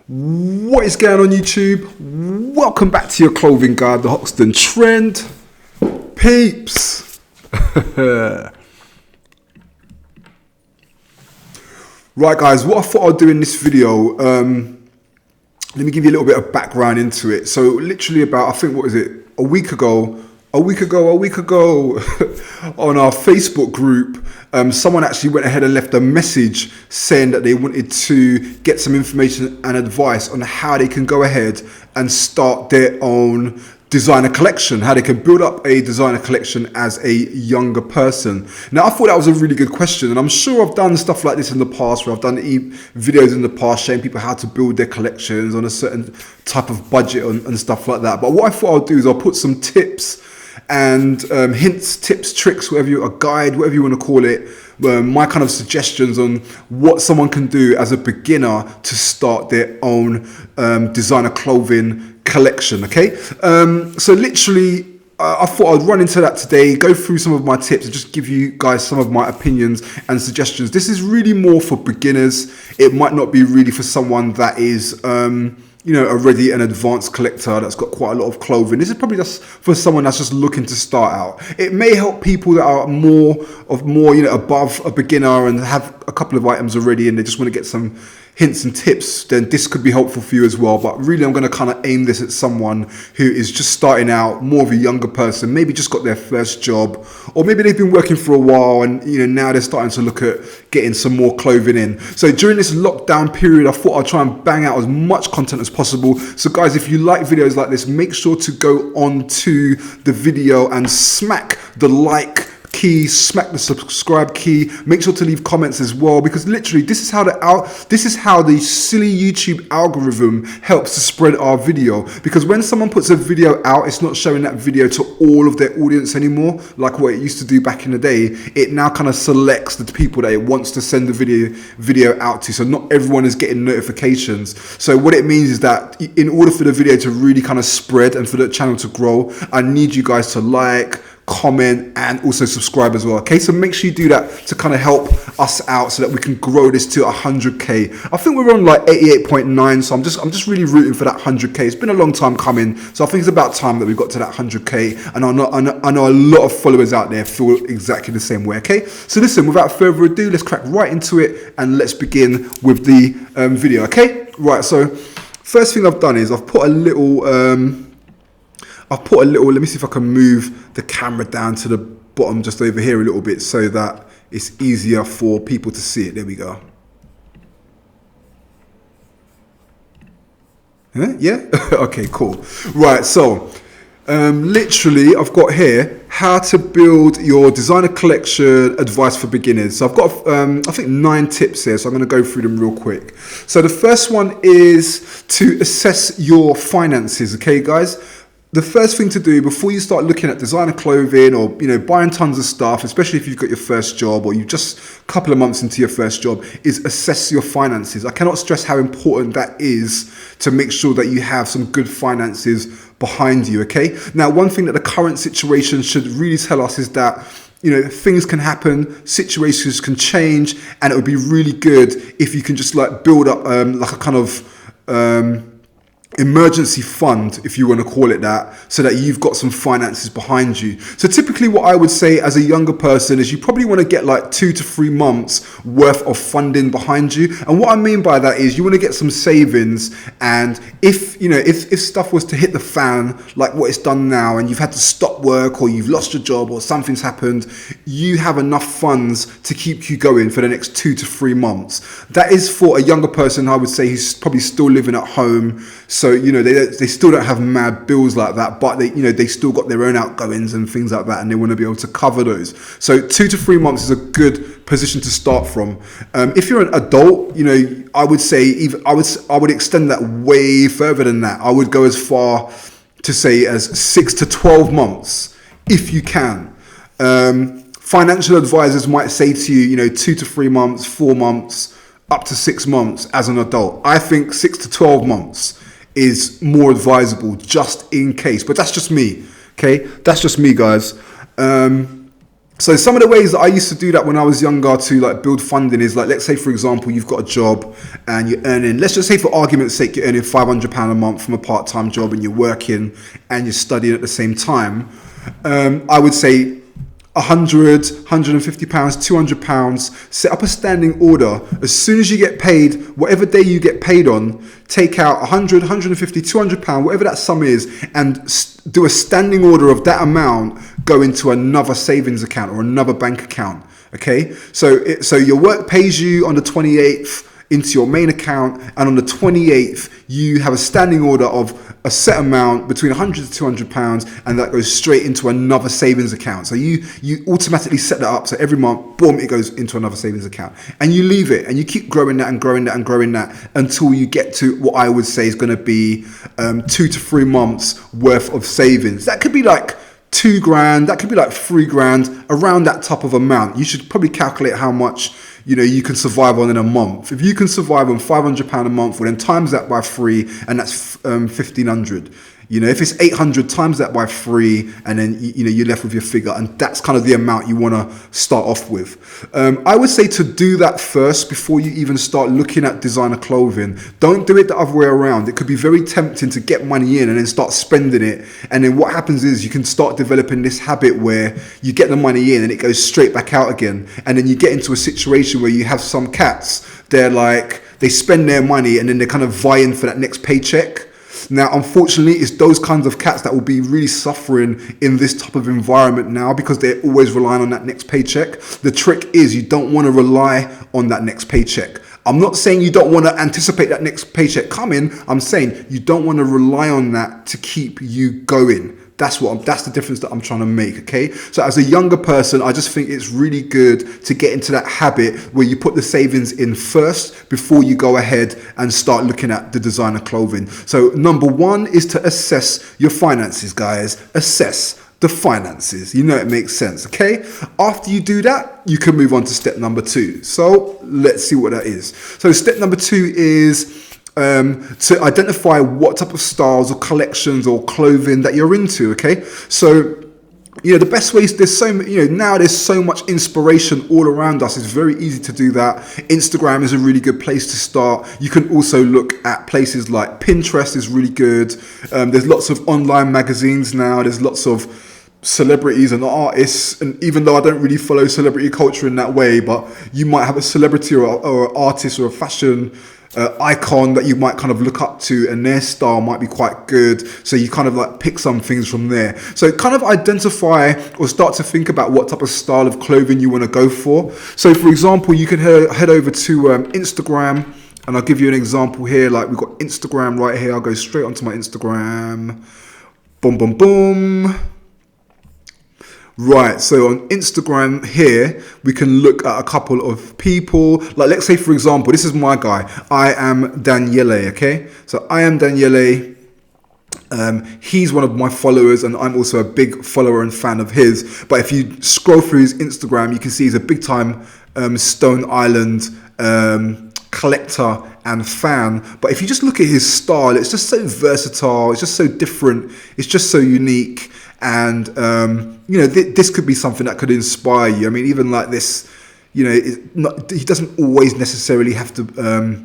What is going on YouTube? Welcome back to your clothing guide, TheHoxtonTrend. Peeps. Right guys, what I thought I'd do in this video, let me give you a little bit of background into it. So literally about, I think, what is it, a week ago on our Facebook group, someone actually went ahead and left a message saying that they wanted to get some information and advice on how they can go ahead and start their own designer collection, how they can build up a designer collection as a younger person. Now, I thought that was a really good question, and I'm sure I've done stuff like this in the past, where I've done videos in the past showing people how to build their collections on a certain type of budget and stuff like that. But what I thought I'll do is I'll put some tips and hints, tips, tricks, a guide, whatever you want to call it, my kind of suggestions on what someone can do as a beginner to start their own designer clothing collection. Okay, so literally I thought I'd run into that today, go through some of my tips and just give you guys some of my opinions and suggestions. This is really more for beginners. It might not be really for someone that is already an advanced collector that's got quite a lot of clothing. This is probably just for someone that's just looking to start out. It may help people that are more above a beginner and have a couple of items already and they just want to get some hints and tips. Then this could be helpful for you as well. But really, I'm going to kind of aim this at someone who is just starting out, more of a younger person, maybe just got their first job, or maybe they've been working for a while and now they're starting to look at getting some more clothing in. So during this lockdown period, I thought I'd try and bang out as much content as possible. So guys, if you like videos like this, make sure to go on to the video and smack the like key, smack the subscribe key, make sure to leave comments as well, because literally this is how the silly YouTube algorithm helps to spread our video. Because when someone puts a video out, it's not showing that video to all of their audience anymore like what it used to do back in the day. It now kind of selects the people that it wants to send the video out to, so not everyone is getting notifications. So what it means is that in order for the video to really kind of spread and for the channel to grow, I need you guys to like, comment and also subscribe as well. Okay, so make sure you do that to kind of help us out so that we can grow this to 100k. I think we're on like 88.9, so I'm just really rooting for that 100k. It's been a long time coming, so I think it's about time that we got to that 100k, and I know a lot of followers out there feel exactly the same way. Okay, so listen, without further ado, let's crack right into it and let's begin with the video. Okay, right, so first thing I've done is I've put a little let me see if I can move the camera down to the bottom just over here a little bit so that it's easier for people to see it. There we go. Yeah? Okay, cool. Right, so literally I've got here how to build your designer collection advice for beginners. So I've got I think 9 tips here, so I'm going to go through them real quick. So the first one is to assess your finances. Okay guys, the first thing to do before you start looking at designer clothing or buying tons of stuff, especially if you've got your first job or you've just a couple of months into your first job, is assess your finances. I cannot stress how important that is to make sure that you have some good finances behind you. Okay, now one thing that the current situation should really tell us is that things can happen, situations can change, and it would be really good if you can just like build up like a kind of emergency fund, if you want to call it that, so that you've got some finances behind you. So typically what I would say as a younger person is you probably want to get like 2 to 3 months worth of funding behind you. And what I mean by that is you want to get some savings, and if stuff was to hit the fan like what it's done now and you've had to stop work or you've lost your job or something's happened, you have enough funds to keep you going for the next 2 to 3 months. That is for a younger person, I would say, who's probably still living at home. So they still don't have mad bills like that, but they still got their own outgoings and things like that, and they want to be able to cover those. So 2 to 3 months is a good position to start from. If you're an adult, I would say I would extend that way further than that. I would go as far to say as 6 to 12 months if you can. Financial advisors might say to you, 2 to 3 months, 4 months, up to 6 months as an adult. I think 6 to 12 months is more advisable just in case, but that's just me. Okay, that's just me, guys. So some of the ways that I used to do that when I was younger to like build funding is like, let's say for example, you've got a job and you're earning, let's just say for argument's sake, you're earning £500 a month from a part-time job and you're working and you're studying at the same time. I would say £100, £150, £200, set up a standing order. As soon as you get paid, whatever day you get paid on, take out £100, £150, £200, whatever that sum is, and do a standing order of that amount go into another savings account or another bank account. Okay, so your work pays you on the 28th into your main account, and on the 28th you have a standing order of a set amount between £100 to £200, and that goes straight into another savings account. So you automatically set that up, so every month, boom, it goes into another savings account, and you leave it and you keep growing that and growing that and growing that until you get to what I would say is going to be 2 to 3 months worth of savings. That could be like £2,000, that could be like £3,000, around that type of amount. You should probably calculate how much you can survive on in a month. If you can survive on £500 a month, well then times that by 3, and that's 1,500. If it's 800, times that by 3, and then you're left with your figure, and that's kind of the amount you want to start off with. I would say to do that first before you even start looking at designer clothing. Don't do it the other way around. It could be very tempting to get money in and then start spending it, and then what happens is you can start developing this habit where you get the money in and it goes straight back out again, and then you get into a situation where you have some cats, they spend their money and then they're kind of vying for that next paycheck. Now, unfortunately, it's those kinds of cats that will be really suffering in this type of environment now, because they're always relying on that next paycheck. The trick is you don't want to rely on that next paycheck. I'm not saying you don't want to anticipate that next paycheck coming. I'm saying you don't want to rely on that to keep you going. That's the difference that I'm trying to make, okay? So as a younger person, I just think it's really good to get into that habit where you put the savings in first before you go ahead and start looking at the designer clothing. So number 1 is to assess your finances, guys. Assess the finances. It makes sense, okay? After you do that, you can move on to step number 2. So let's see what that is. So step number 2 is to identify what type of styles or collections or clothing that you're into, okay? So, the best ways, now there's so much inspiration all around us. It's very easy to do that. Instagram is a really good place to start. You can also look at places like Pinterest is really good. There's lots of online magazines now. There's lots of celebrities and artists, and even though I don't really follow celebrity culture in that way, but you might have a celebrity or an artist or a fashion icon that you might kind of look up to, and their style might be quite good, so you kind of like pick some things from there. So kind of identify or start to think about what type of style of clothing you want to go for. So for example, you can head over to Instagram, and I'll give you an example here. Like we've got Instagram right here. I'll go straight onto my Instagram. Boom, boom, boom. Right, so on Instagram here, we can look at a couple of people. Like, let's say, for example, this is my guy. I am Daniele, okay? So I am Daniele. He's one of my followers, and I'm also a big follower and fan of his. But if you scroll through his Instagram, you can see he's a big-time Stone Island collector and fan. But if you just look at his style, it's just so versatile. It's just so different. It's just so unique. And this could be something that could inspire you. I mean, even like this, he doesn't always necessarily have to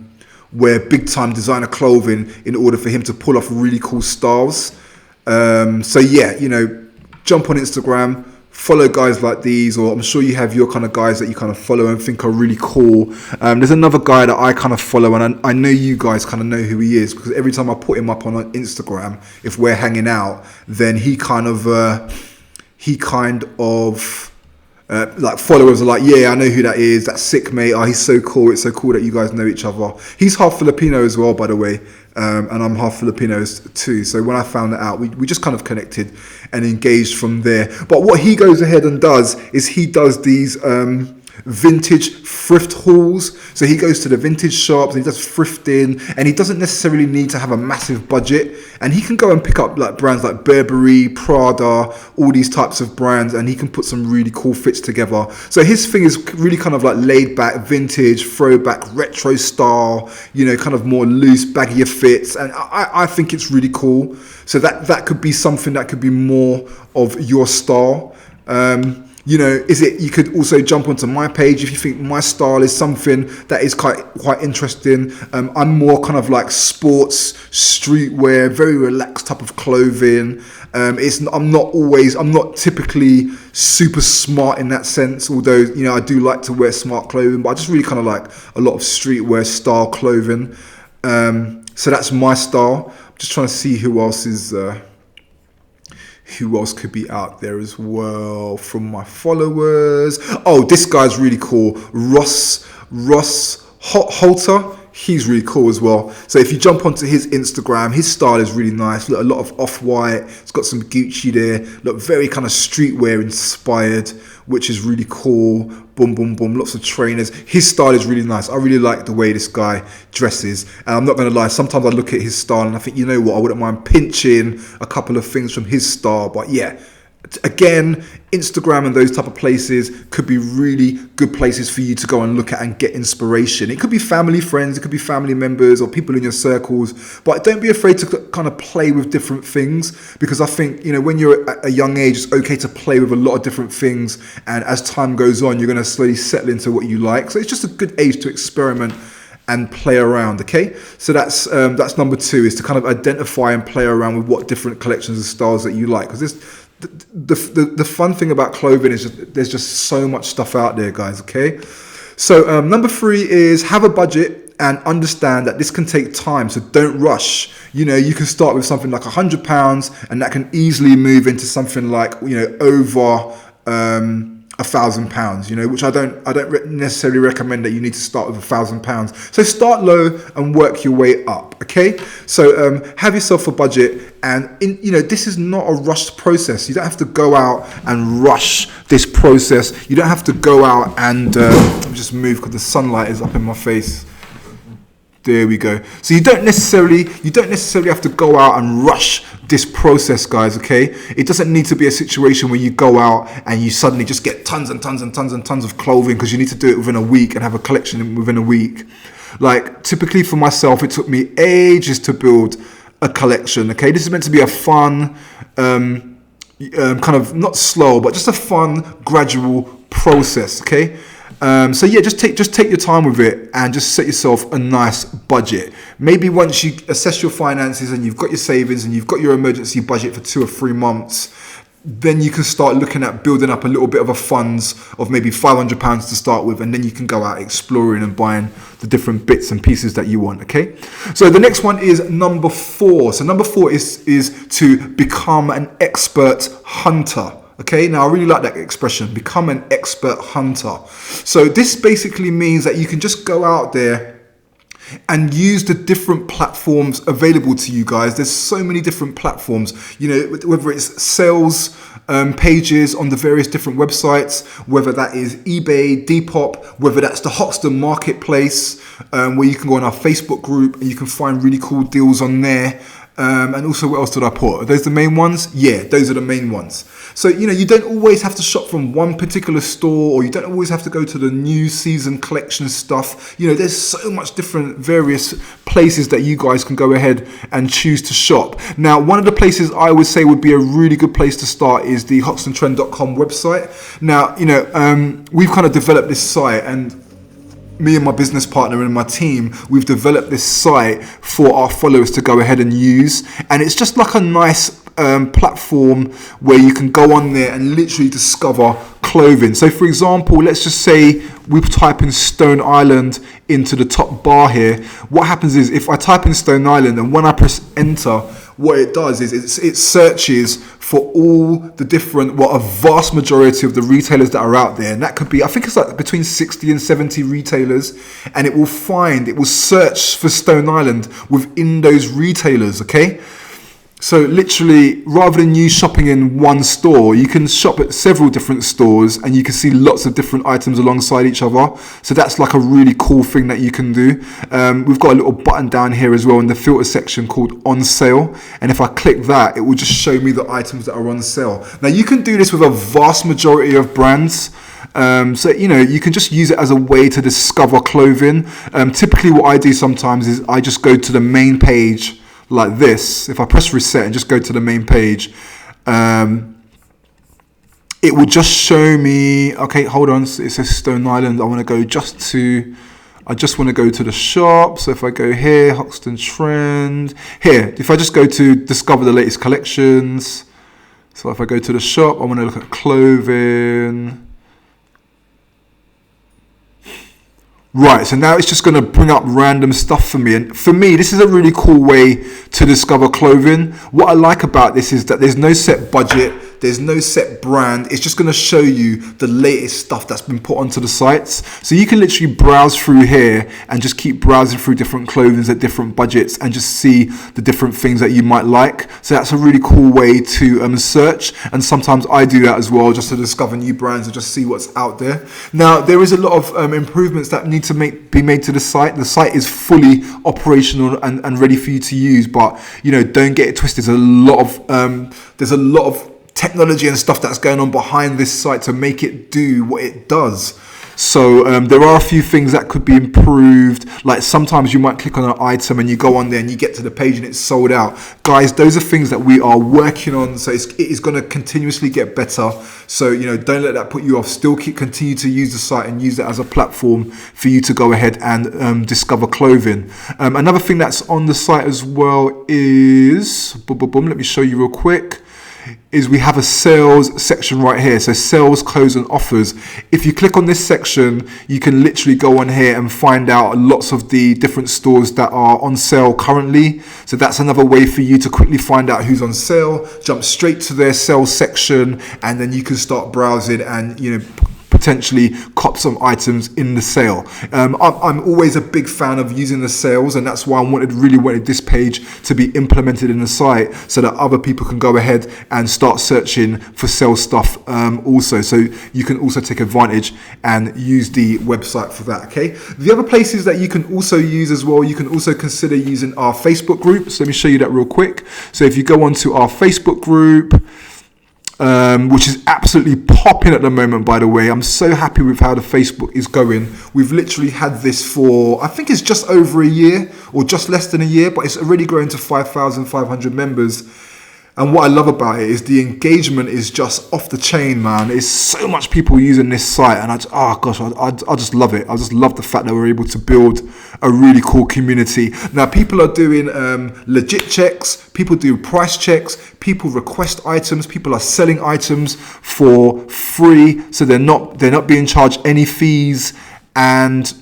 wear big time designer clothing in order for him to pull off really cool styles. So yeah, jump on Instagram, follow guys like these, or I'm sure you have your kind of guys that you kind of follow and think are really cool. There's another guy that I kind of follow, and I know you guys kind of know who he is, because every time I put him up on Instagram, if we're hanging out, then he kind of like followers are like, yeah, I know who that is. That's sick, mate. Oh, he's so cool. It's so cool that you guys know each other. He's half Filipino as well, by the way. And I'm half Filipino too. So when I found that out, we just kind of connected and engaged from there. But what he goes ahead and does is he does these vintage thrift hauls. So he goes to the vintage shops and he does thrifting, and he doesn't necessarily need to have a massive budget, and he can go and pick up like brands like Burberry, Prada, all these types of brands, and he can put some really cool fits together. So his thing is really kind of like laid back, vintage, throwback, retro style, kind of more loose, baggier fits, and I think it's really cool. So that could be something that could be more of your style. You know, you could also jump onto my page if you think my style is something that is quite interesting. I'm more kind of like sports, streetwear, very relaxed type of clothing. I'm not typically super smart in that sense, although, you know, I do like to wear smart clothing, but I just really kind of like a lot of streetwear style clothing. So that's my style. I'm just trying to see who else could be out there as well from my followers. Oh, this guy's really cool. Ross Holter. He's really cool as well. So if you jump onto his Instagram, his style is really nice. Look, a lot of off-white. It's got some Gucci there. Look, very kind of streetwear inspired, which is really cool. Boom, boom, boom. Lots of trainers. His style is really nice. I really like the way this guy dresses. And I'm not going to lie, sometimes I look at his style and I think, you know what, I wouldn't mind pinching a couple of things from his style. But yeah, again, Instagram and those type of places could be really good places for you to go and look at and get inspiration. It could be family, friends, it could be family members or people in your circles, but don't be afraid to kind of play with different things, because I think, you know, when you're at a young age, it's okay to play with a lot of different things, and as time goes on, you're going to slowly settle into what you like. So it's just a good age to experiment and play around. Okay, so that's number 2, is to kind of identify and play around with what different collections and styles that you like, because the fun thing about clothing is there's just so much stuff out there, guys. Okay, so number 3 is have a budget and understand that this can take time, so don't rush. You know, you can start with something like £100 and that can easily move into something like, you know, over £1,000, you know, which I don't necessarily recommend that you need to start with £1,000. So start low and work your way up. Okay, so have yourself a budget, and you know, this is not a rushed process. You don't have to go out and rush this process. You don't have to go out and let me just move because the sunlight is up in my face. There we go. So you don't necessarily have to go out and rush this process, guys. Okay, it doesn't need to be a situation where you go out and you suddenly just get tons and tons and tons and tons of clothing because you need to do it within a week and have a collection within a week. Like, typically for myself, it took me ages to build a collection. Okay, this is meant to be a fun, kind of not slow, but just a fun, gradual process. Okay. So yeah, just take your time with it and just set yourself a nice budget. Maybe once you assess your finances and you've got your savings and you've got your emergency budget for 2 or 3 months, then you can start looking at building up a little bit of a funds of maybe £500 to start with, and then you can go out exploring and buying the different bits and pieces that you want. Okay, so the next one is number 4. So number 4 is to become an expert hunter. Okay, now I really like that expression, become an expert hunter. So this basically means that you can just go out there and use the different platforms available to you, guys. There's so many different platforms, you know, whether it's sales pages on the various different websites, whether that is eBay, Depop, whether that's the Hoxton Marketplace, where you can go on our Facebook group and you can find really cool deals on there. And also, what else did I put? Are those the main ones? Yeah, those are the main ones. So, you know, you don't always have to shop from one particular store, or you don't always have to go to the new season collection stuff. You know, there's so much different various places that you guys can go ahead and choose to shop. Now, one of the places I would say would be a really good place to start is the TheHoxtonTrend.com website. Now, you know, we've kind of developed this site, and me and my business partner and my team, we've developed this site for our followers to go ahead and use, and it's just like a nice platform where you can go on there and literally discover clothing. So for example, let's just say we type in Stone Island into the top bar here. What happens is, if I type in Stone Island and when I press enter, what it does is it searches for all the different, a vast majority of the retailers that are out there. And that could be, I think it's like between 60 and 70 retailers. And it will search for Stone Island within those retailers, okay? So literally, rather than you shopping in one store, you can shop at several different stores and you can see lots of different items alongside each other. So that's like a really cool thing that you can do. We've got a little button down here as well in the filter section called on sale. And if I click that, it will just show me the items that are on sale. Now you can do this with a vast majority of brands. So, you know, you can just use it as a way to discover clothing. Typically what I do sometimes is I just go to the main page like this. If I press reset and just go to the main page, it will just show me, okay, hold on, it says Stone Island. I want to go to the shop. So if I go here, Hoxton Trend, here, if I just go to discover the latest collections. So if I go to the shop, I want to look at clothing. Right, so now it's just going to bring up random stuff for me. And for me, this is a really cool way to discover clothing. What I like about this is that there's no set budget. There's no set brand. It's just going to show you the latest stuff that's been put onto the sites. So you can literally browse through here and just keep browsing through different clothing at different budgets and just see the different things that you might like. So that's a really cool way to search. And sometimes I do that as well, just to discover new brands and just see what's out there. Now, there is a lot of improvements that need to be made to the site. The site is fully operational and ready for you to use, but don't get it twisted. There's a lot of technology and stuff that's going on behind this site to make it do what it does. So there are a few things that could be improved. Like sometimes you might click on an item and you go on there and you get to the page and it's sold out. Guys, those are things that we are working on. So it is going to continuously get better. So don't let that put you off. Still continue to use the site and use it as a platform for you to go ahead and discover clothing. Another thing that's on the site as well is let me show you real quick. Is we have a sales section right here. So sales, codes and offers. If you click on this section, you can literally go on here and find out lots of the different stores that are on sale currently. So that's another way for you to quickly find out who's on sale, jump straight to their sales section, and then you can start browsing and potentially cop some items in the sale. I'm always a big fan of using the sales, and that's why I really wanted this page to be implemented in the site so that other people can go ahead and start searching for sale stuff also. So you can also take advantage and use the website for that, okay? The other places that you can also use as well, you can also consider using our Facebook group. So let me show you that real quick. So if you go onto our Facebook group, which is absolutely popping at the moment, by the way. I'm so happy with how the Facebook is going. We've literally had this for, I think it's just over a year or just less than a year, but it's already grown to 5,500 members. And what I love about it is the engagement is just off the chain, man. There's so much people using this site, and I just love it. I just love the fact that we're able to build a really cool community. Now, people are doing legit checks. People do price checks. People request items. People are selling items for free, so they're not being charged any fees. And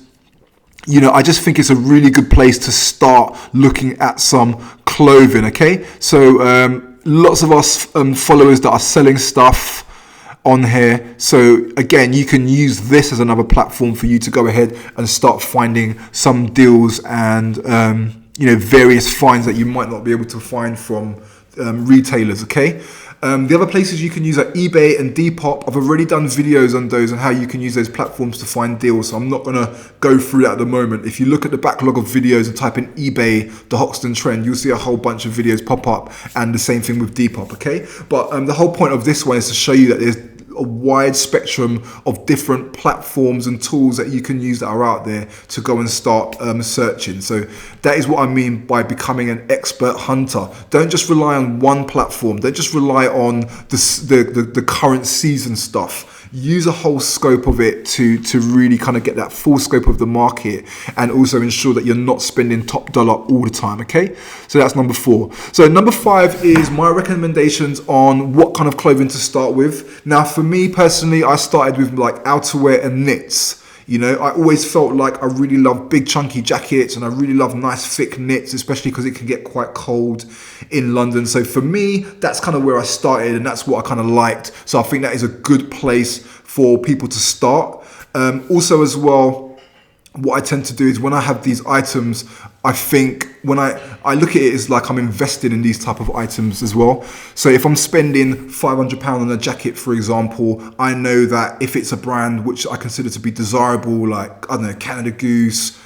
I just think it's a really good place to start looking at some clothing. Okay, so lots of us followers that are selling stuff on here. So again, you can use this as another platform for you to go ahead and start finding some deals and various finds that you might not be able to find from retailers. Okay. The other places you can use are eBay and Depop. I've already done videos on those and how you can use those platforms to find deals, so I'm not going to go through that at the moment. If you look at the backlog of videos and type in eBay, TheHoxtonTrend, you'll see a whole bunch of videos pop up, and the same thing with Depop, okay? But the whole point of this one is to show you that there's a wide spectrum of different platforms and tools that you can use that are out there to go and start searching. So that is what I mean by becoming an expert hunter. Don't just rely on one platform. Don't just rely on the current season stuff. Use a whole scope of it to really kind of get that full scope of the market, and also ensure that you're not spending top dollar all the time, okay? So that's number 4. So number 5 is my recommendations on what kind of clothing to start with. Now, for me personally, I started with like outerwear and knits. I always felt like I really love big chunky jackets, and I really love nice thick knits, especially because it can get quite cold in London. So for me, that's kind of where I started, and that's what I kind of liked. So I think that is a good place for people to start. Also as well, what I tend to do is when I have these items, I think when I look at it as like I'm investing in these type of items as well. So if I'm spending £500 on a jacket, for example, I know that if it's a brand which I consider to be desirable, like, I don't know, Canada Goose,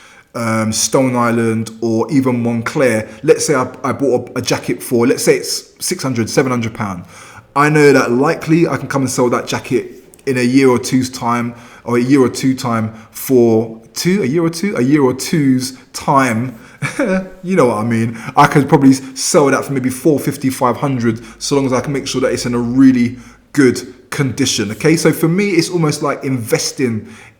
Stone Island, or even Montclair, let's say I bought a jacket for, let's say it's £600, £700. I know that likely I can come and sell that jacket in a year or two's time, or a year or two's time, you know what I mean. I could probably sell that for maybe 450, 500, so long as I can make sure that it's in a really good condition. Okay, so for me, it's almost like investing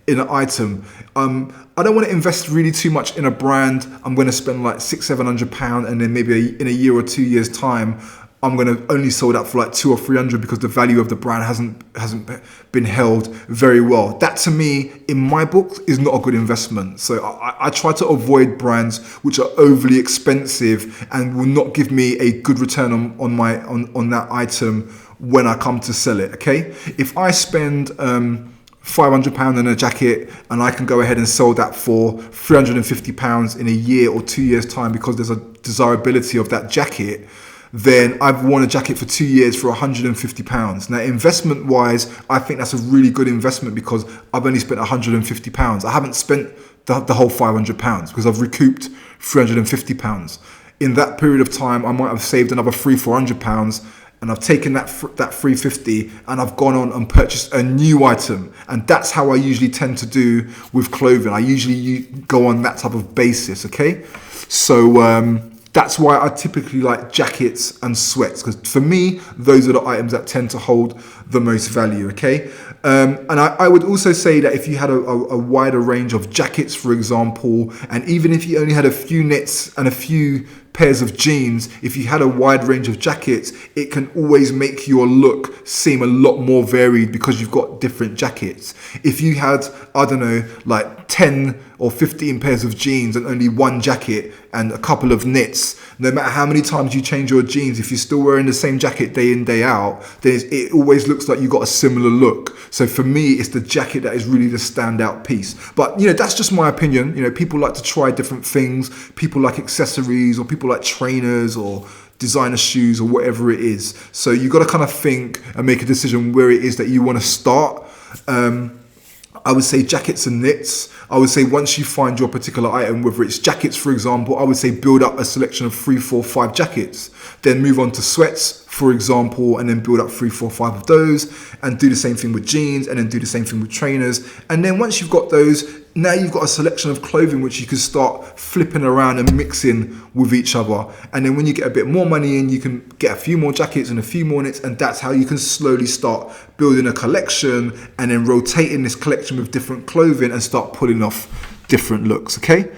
in an item. I don't want to invest really too much in a brand. I'm going to spend like £600-700, and then maybe in a year or 2 years' time, I'm going to only sell that for like 200 or 300 because the value of the brand hasn't been held very well. That to me, in my book, is not a good investment. So I try to avoid brands which are overly expensive and will not give me a good return on that item when I come to sell it. Okay, if I spend £500 on a jacket and I can go ahead and sell that for £350 in a year or 2 years' time because there's a desirability of that jacket, then I've worn a jacket for 2 years for £150. Now, investment wise, I think that's a really good investment because I've only spent £150. I haven't spent the whole £500 because I've recouped £350. In that period of time, I might have saved another £300-400, and I've taken that £350 and I've gone on and purchased a new item. And that's how I usually tend to do with clothing. I usually go on that type of basis, okay? So that's why I typically like jackets and sweats, because for me, those are the items that tend to hold the most value, okay? And I would also say that if you had a wider range of jackets, for example, and even if you only had a few knits and a few pairs of jeans, if you had a wide range of jackets, it can always make your look seem a lot more varied because you've got different jackets. If you had, I don't know, like 10 or 15 pairs of jeans and only one jacket and a couple of knits, no matter how many times you change your jeans, if you're still wearing the same jacket day in, day out, then it always looks like you got a similar look. So for me, it's the jacket that is really the standout piece. But, that's just my opinion. People like to try different things. People like accessories, or people like trainers or designer shoes or whatever it is. So you got to kind of think and make a decision where it is that you want to start. I would say jackets and knits. I would say once you find your particular item, whether it's jackets, for example, I would say build up a selection of 3, 4, 5 jackets. Then move on to sweats, for example, and then build up 3, 4, 5 of those, and do the same thing with jeans, and then do the same thing with trainers. And then once you've got those, now you've got a selection of clothing which you can start flipping around and mixing with each other. And then when you get a bit more money in, you can get a few more jackets and a few more knits, and that's how you can slowly start building a collection and then rotating this collection with different clothing and start pulling off different looks, okay?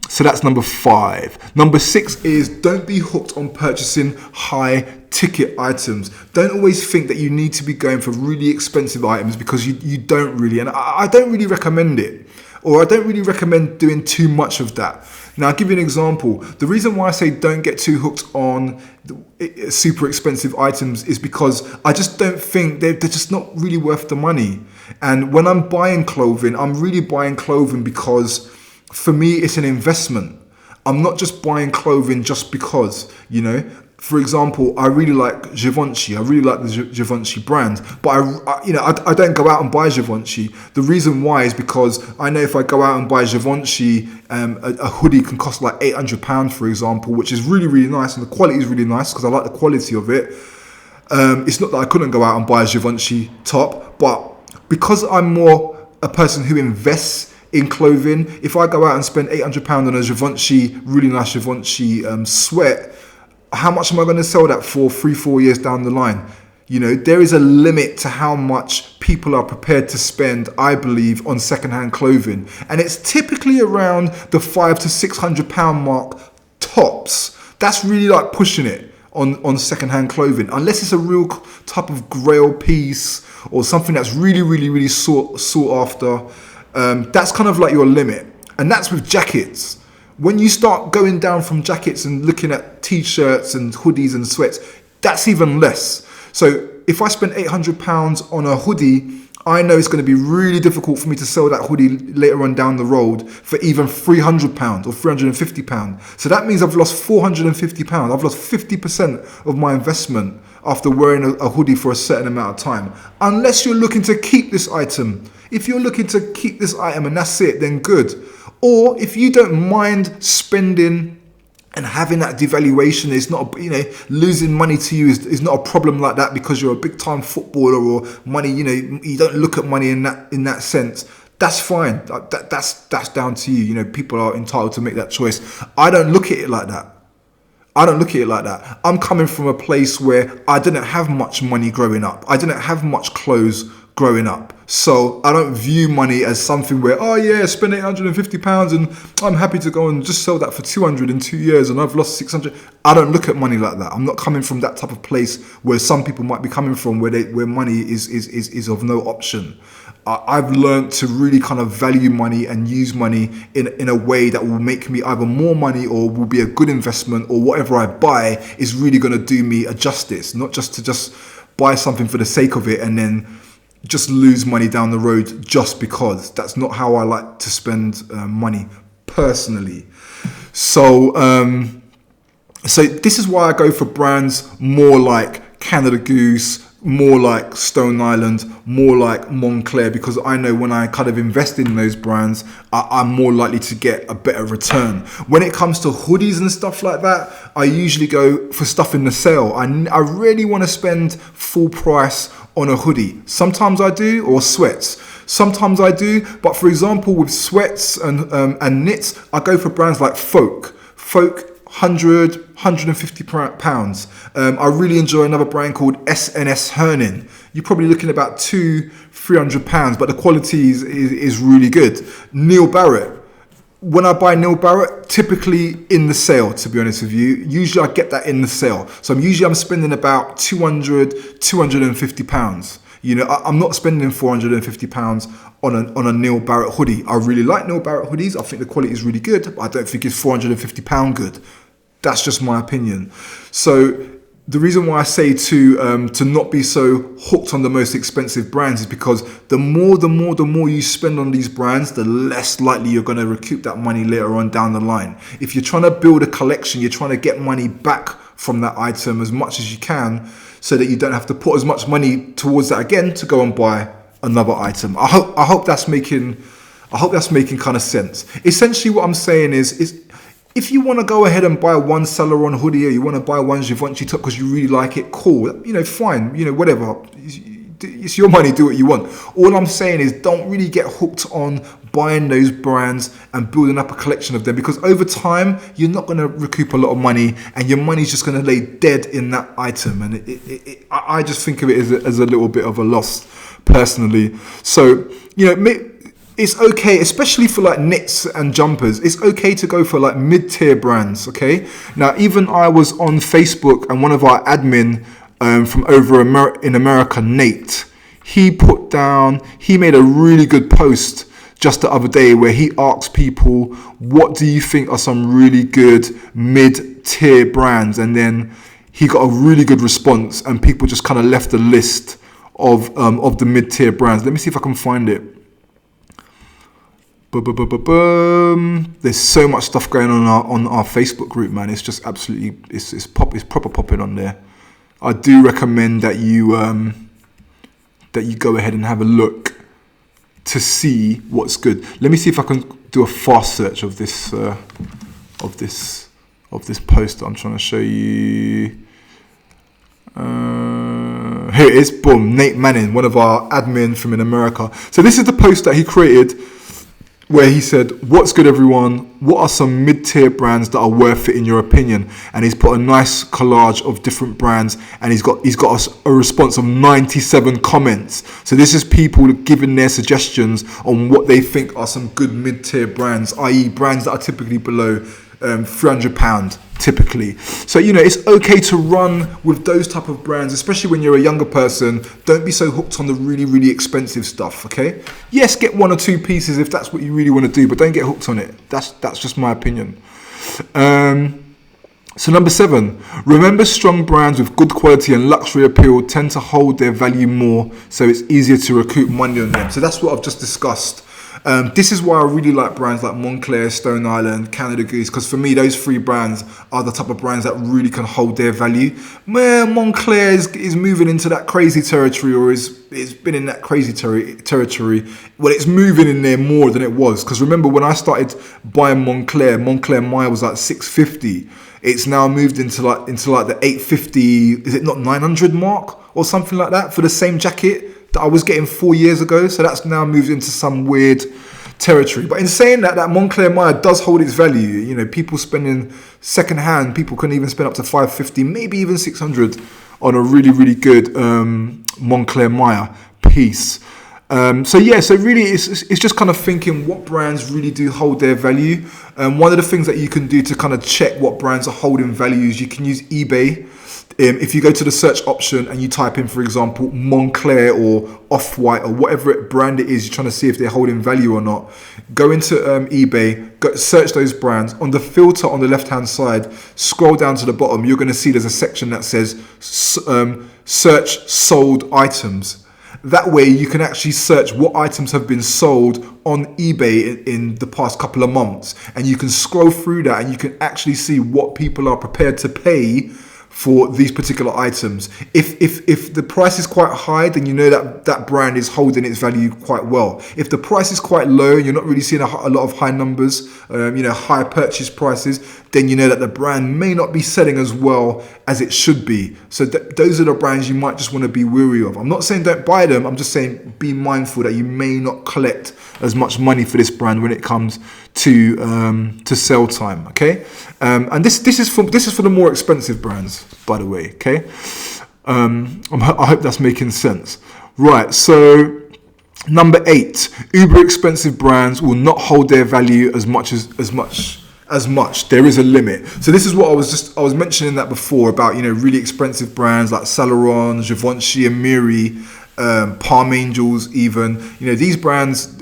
So that's number 5. Number 6 is don't be hooked on purchasing high ticket items. Don't always think that you need to be going for really expensive items, because you don't really, and I don't really recommend it, or I don't really recommend doing too much of that. Now, I'll give you an example. The reason why I say don't get too hooked on super expensive items is because I just don't think they're just not really worth the money. And when I'm buying clothing, I'm really buying clothing because for me, it's an investment. I'm not just buying clothing just because, For example, I really like Givenchy. I really like the Givenchy brand, but I don't go out and buy Givenchy. The reason why is because I know if I go out and buy Givenchy, a hoodie can cost like £800, for example, which is really, really nice, and the quality is really nice because I like the quality of it. It's not that I couldn't go out and buy a Givenchy top, but because I'm more a person who invests in clothing, if I go out and spend £800 on a Givenchy, really nice Givenchy sweat, how much am I going to sell that for 3-4 years down the line? There is a limit to how much people are prepared to spend, I believe, on secondhand clothing. And it's typically around the £500 to £600 mark tops. That's really like pushing it on secondhand clothing, unless it's a real type of grail piece or something that's really, really, really sought after. That's kind of like your limit. And that's with jackets. When you start going down from jackets and looking at t-shirts and hoodies and sweats, that's even less. So if I spend £800 on a hoodie, I know it's going to be really difficult for me to sell that hoodie later on down the road for even £300 or £350. So that means I've lost £450. I've lost 50% of my investment after wearing a hoodie for a certain amount of time. Unless you're looking to keep this item. If you're looking to keep this item and that's it, then good. Or if you don't mind spending and having that devaluation, is not, losing money to you is not a problem like that because you're a big time footballer, or money, you don't look at money in that sense. That's fine. That's down to you. People are entitled to make that choice. I don't look at it like that. I don't look at it like that. I'm coming from a place where I didn't have much money growing up. I didn't have much clothes growing up. So I don't view money as something where, oh yeah, spend £850 and I'm happy to go and just sell that for 200 in 2 years and I've lost 600. I don't look at money like that. I'm not coming from that type of place where some people might be coming from, where money is of no option. I've learned to really kind of value money and use money in a way that will make me either more money or will be a good investment, or whatever I buy is really going to do me a justice, not just to buy something for the sake of it and then just lose money down the road just because. That's not how I like to spend money personally. So this is why I go for brands more like Canada Goose, more like Stone Island, more like Moncler, because I know when I kind of invest in those brands, I'm more likely to get a better return. When it comes to hoodies and stuff like that, I usually go for stuff in the sale. I really want to spend full price on a hoodie. Sometimes I do, or sweats. Sometimes I do, but for example, with sweats and knits, I go for brands like Folk, 150 pounds. I really enjoy another brand called S&S Herning. You're probably looking at about £200-300, but the quality is really good. Neil Barrett. When I buy Neil Barrett, typically in the sale, to be honest with you, usually I get that in the sale. So I'm spending about £250. You know, I'm not spending £450 on a Neil Barrett hoodie. I really like Neil Barrett hoodies. I think the quality is really good, but I don't think it's £450 good. That's just my opinion. So the reason why I say to not be so hooked on the most expensive brands is because the more you spend on these brands, the less likely you're going to recoup that money later on down the line. If you're trying to build a collection, you're trying to get money back from that item as much as you can, so that you don't have to put as much money towards that again to go and buy another item. I hope that's making kind of sense. Essentially, what I'm saying is if you want to go ahead and buy one Saint Laurent hoodie, or you want to buy one Givenchy top because you really like it, cool. You know, fine. You know, whatever. It's your money. Do what you want. All I'm saying is don't really get hooked on buying those brands and building up a collection of them, because over time you're not going to recoup a lot of money and your money's just going to lay dead in that item. And I just think of it as a little bit of a loss personally. So, you know, it's okay, especially for like knits and jumpers. It's okay to go for like mid-tier brands, okay? Now, even I was on Facebook, and one of our admin from over in America, Nate, he made a really good post just the other day where he asked people, what do you think are some really good mid-tier brands? And then he got a really good response, and people just kind of left a list of the mid-tier brands. Let me see if I can find it. There's so much stuff going on our Facebook group, man. It's just absolutely it's proper popping on there. I do recommend that you go ahead and have a look to see what's good. Let me see if I can do a fast search of this post that I'm trying to show you. Here it is. Boom. Nate Manning, one of our admin from in America. So this is the post that he created, where he said, what's good, everyone? What are some mid-tier brands that are worth it in your opinion? And he's put a nice collage of different brands, and he's got a response of 97 comments. So this is people giving their suggestions on what they think are some good mid-tier brands, i.e. brands that are typically below £300 typically. So, you know, it's okay to run with those type of brands, especially when you're a younger person. Don't be so hooked on the really, really expensive stuff, okay? Yes, get one or two pieces if that's what you really want to do, but don't get hooked on it. That's just my opinion. So number 7, remember strong brands with good quality and luxury appeal tend to hold their value more, so it's easier to recoup money on them. So that's what I've just discussed. This is why I really like brands like Moncler, Stone Island, Canada Goose, because for me, those 3 brands are the type of brands that really can hold their value. Moncler is moving into that crazy territory, or it's been in that crazy territory. Well, it's moving in there more than it was, because remember when I started buying Moncler Maya was like $650. It's now moved into like the $850, is it not $900 mark or something like that for the same jacket that I was getting 4 years ago. So that's now moved into some weird territory. But in saying that, that Moncler Maya does hold its value. You know, people spending second hand, people can even spend up to $550, maybe even $600 on a really, really good Moncler Maya piece. So really it's just kind of thinking what brands really do hold their value. One of the things that you can do to kind of check what brands are holding value is you can use eBay. If you go to the search option and you type in, for example, Moncler or Off-White or whatever brand it is, you're trying to see if they're holding value or not, go into eBay, search those brands. On the filter on the left-hand side, scroll down to the bottom, you're going to see there's a section that says search sold items. That way you can actually search what items have been sold on eBay in the past couple of months. And you can scroll through that and you can actually see what people are prepared to pay for these particular items. If the price is quite high, then you know that brand is holding its value quite well. If the price is quite low, you're not really seeing a lot of high numbers, high purchase prices, then you know that the brand may not be selling as well as it should be. So those are the brands you might just want to be wary of. I'm not saying don't buy them, I'm just saying be mindful that you may not collect as much money for this brand when it comes to sell time, okay? And this is for the more expensive brands, by the way, okay? I hope that's making sense. Right, so number 8, uber expensive brands will not hold their value as much. There is a limit. So this is what I was mentioning that before about, really expensive brands like Saint Laurent, Givenchy, Amiri, Palm Angels, even. These brands,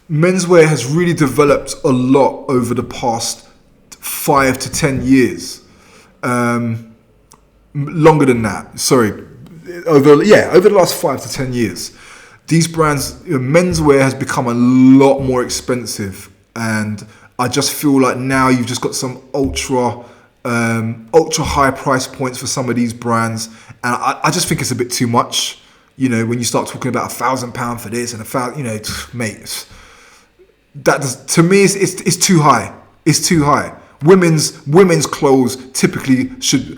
menswear has really developed a lot over the past 5 to 10 years. Longer than that, sorry. Over the last 5 to 10 years. These brands, menswear has become a lot more expensive, and I just feel like now you've just got some ultra high price points for some of these brands, and I just think it's a bit too much. When you start talking about £1,000 for this and mate, to me it's too high. It's too high. Women's clothes typically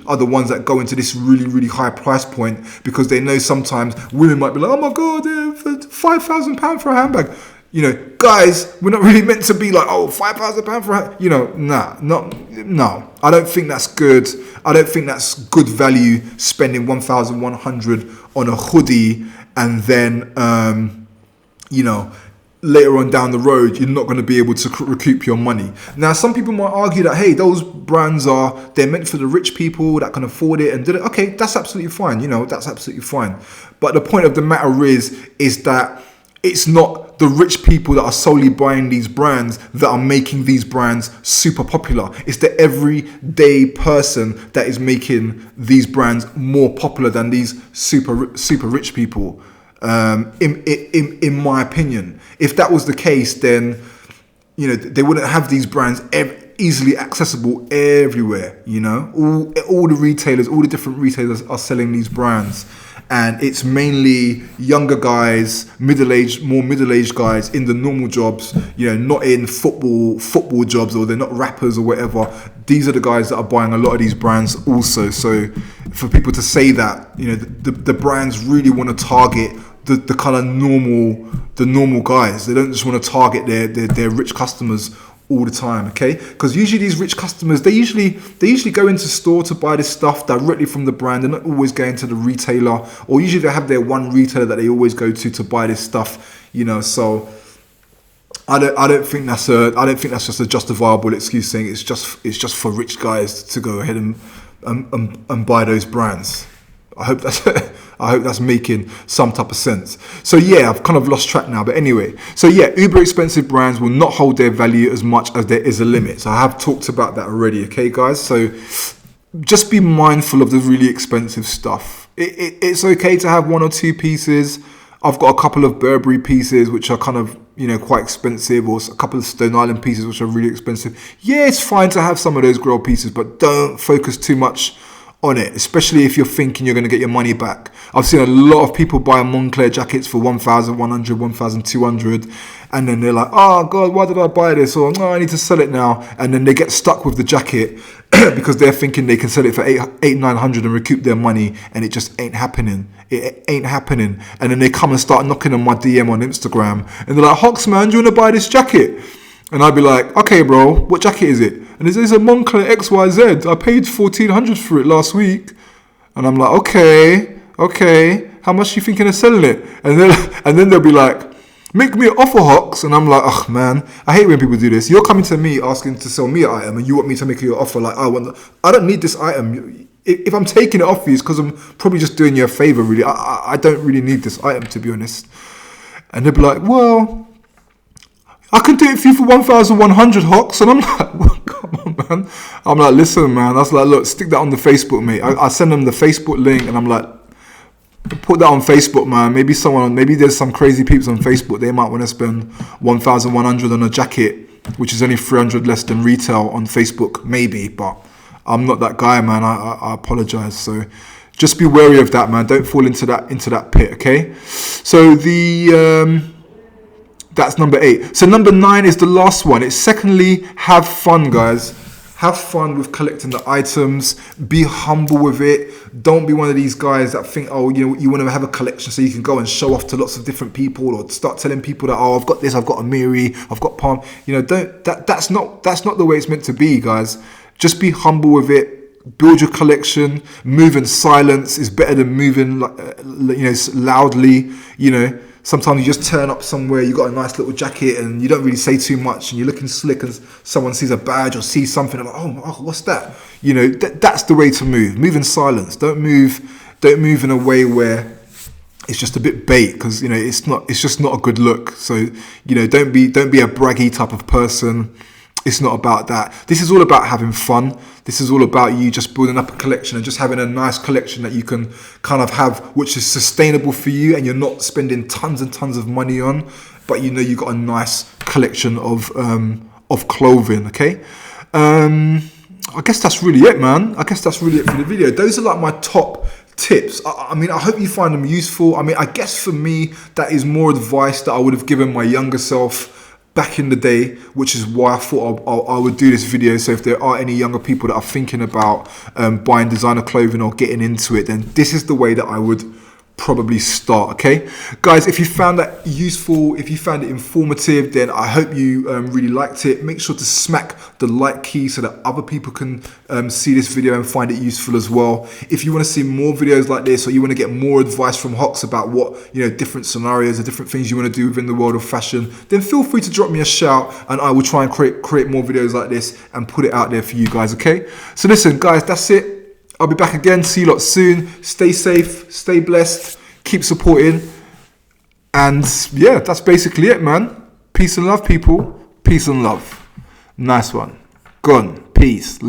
are the ones that go into this really, really high price point, because they know sometimes women might be like, oh my god, £5,000 for a handbag. Guys, we're not really meant to be like, oh, £5,000 for a no. I don't think that's good. I don't think that's good value, spending $1,100 on a hoodie, and then later on down the road, you're not going to be able to recoup your money. Now, some people might argue that, hey, those brands they're meant for the rich people that can afford it and did it. Okay, that's absolutely fine. That's absolutely fine. But the point of the matter is that it's not the rich people that are solely buying these brands that are making these brands super popular. It's the everyday person that is making these brands more popular than these super rich people. In my opinion, if that was the case, then they wouldn't have these brands easily accessible everywhere. All the retailers, all the different retailers are selling these brands, and it's mainly younger guys, more middle-aged guys in the normal jobs. Not in football jobs, or they're not rappers or whatever. These are the guys that are buying a lot of these brands also. So for people to say that, the brands really want to target the kind of normal guys. They don't just want to target their rich customers all the time, okay? Because usually these rich customers, they usually go into store to buy this stuff directly from the brand. They're not always going to the retailer, or usually they have their one retailer that they always go to buy this stuff. So I don't think that's just a justifiable excuse, saying it's just for rich guys to go ahead and buy those brands. I hope that's making some type of sense. So yeah, I've kind of lost track now. But anyway, so yeah, uber expensive brands will not hold their value as much as there is a limit. So I have talked about that already, okay, guys? So just be mindful of the really expensive stuff. It's okay to have 1 or 2 pieces. I've got a couple of Burberry pieces which are kind of, quite expensive, or a couple of Stone Island pieces which are really expensive. Yeah, it's fine to have some of those girl pieces, but don't focus too much on it, especially if you're thinking you're going to get your money back. I've seen a lot of people buy Moncler jackets for $1,100, $1,200, and then they're like, oh god, why did I buy this? Or no, I need to sell it now. And then they get stuck with the jacket because they're thinking they can sell it for 900 and recoup their money, and it just ain't happening. It ain't happening. And then they come and start knocking on my DM on Instagram, and they're like, Hox, man, do you want to buy this jacket? And I'd be like, okay, bro, what jacket is it? And it's a Moncler XYZ. I paid 1,400 for it last week. And I'm like, okay, how much are you thinking of selling it? And then they'll be like, make me an offer, Hox. And I'm like, oh man, I hate when people do this. You're coming to me asking to sell me an item, and you want me to make you an offer. Like, I don't need this item. If I'm taking it off you, it's because I'm probably just doing you a favor, really. I don't really need this item, to be honest. And they'll be like, well, I can do it for you for 1,100, Hox. And I'm like, well, come on, man. I'm like, listen, man. I was like, look, stick that on the Facebook, mate. I send them the Facebook link, and I'm like, put that on Facebook, man. Maybe there's some crazy peeps on Facebook. They might want to spend 1,100 on a jacket, which is only 300 less than retail on Facebook, maybe. But I'm not that guy, man. I apologize. So just be wary of that, man. Don't fall into that pit, okay? So that's number 8. So number 9 is the last one. It's secondly, have fun, guys. Have fun with collecting the items. Be humble with it. Don't be one of these guys that think, oh, you want to have a collection so you can go and show off to lots of different people, or start telling people that, oh, I've got this, I've got a Miri, I've got Palm. That's not the way it's meant to be, guys. Just be humble with it. Build your collection. Move in silence is better than moving, loudly. Sometimes you just turn up somewhere, you got a nice little jacket, and you don't really say too much, and you're looking slick, and someone sees a badge or sees something, and like, oh, what's that? That's the way to move. Move in silence. Don't move in a way where it's just a bit bait, because it's just not a good look. So don't be a braggy type of person. It's not about that. This is all about having fun. This is all about you just building up a collection and just having a nice collection that you can kind of have, which is sustainable for you, and you're not spending tons and tons of money on, but you got a nice collection of clothing, okay? I guess that's really it, man. I guess that's really it for the video. Those are like my top tips. I mean, I hope you find them useful. I mean, I guess for me, that is more advice that I would have given my younger self back in the day, which is why I thought I would do this video. So if there are any younger people that are thinking about buying designer clothing or getting into it, then this is the way that I would probably start, okay? Guys, if you found that useful, if you found it informative, then I hope you really liked it. Make sure to smack the like key so that other people can see this video and find it useful as well. If you want to see more videos like this, or you want to get more advice from Hox about what, different scenarios or different things you want to do within the world of fashion, then feel free to drop me a shout, and I will try and create more videos like this and put it out there for you guys, okay? So listen, guys, that's it. I'll be back again. See you lot soon. Stay safe, stay blessed, keep supporting. And yeah, that's basically it, man. Peace and love, people. Peace and love. Nice one. Gone. Peace.